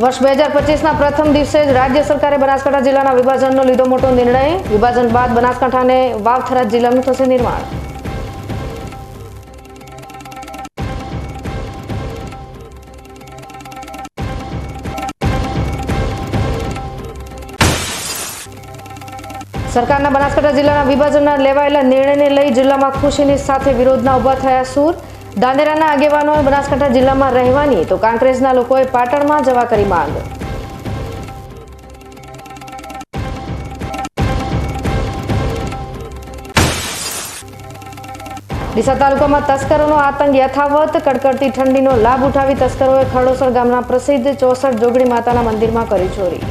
વર્ષ 2025ના પ્રથમ દિવસે જ રાજ્ય સરકારે બનાસકાંઠા જિલ્લાના વિભાજનનો લીધો મોટો નિર્ણય। વિભાજન બાદ બનાસકાંઠાને વાવ-થરાદ જિલ્લાનું થશે નિર્માણ। સરકારના બનાસકાંઠા જિલ્લાના વિભાજનના લેવાયેલા નિર્ણયને લઈ જિલ્લામાં ખુશીની સાથે વિરોધના ઉભા થયા સૂર। ધાનેરાના આગેવાનોએ બનાસકાંઠા જિલ્લામાં રહેવાની તો કાંકરેજના લોકોએ પાટણમાં જવા કરી માંગ। ડીસા તાલુકામાં તસ્કરોનો આતંક યથાવત। કડકડતી ઠંડીનો લાભ ઉઠાવી તસ્કરોએ ખરડોસર ગામના પ્રસિદ્ધ 64 જોગણી માતાના મંદિરમાં કરી ચોરી।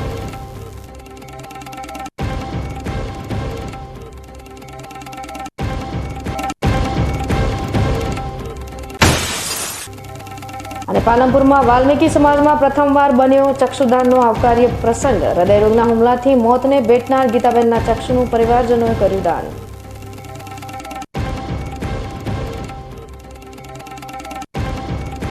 અને પાલનપુરમાં વાલ્મીકી સમાજમાં પ્રથમવાર બન્યો ચક્ષુદાનનો આવકાર્ય પ્રસંગ। હૃદયરોગના હુમલાથી મોતને ભેટનાર ગીતાબેનના ચક્ષુનું પરિવારજનોએ કર્યું દાન।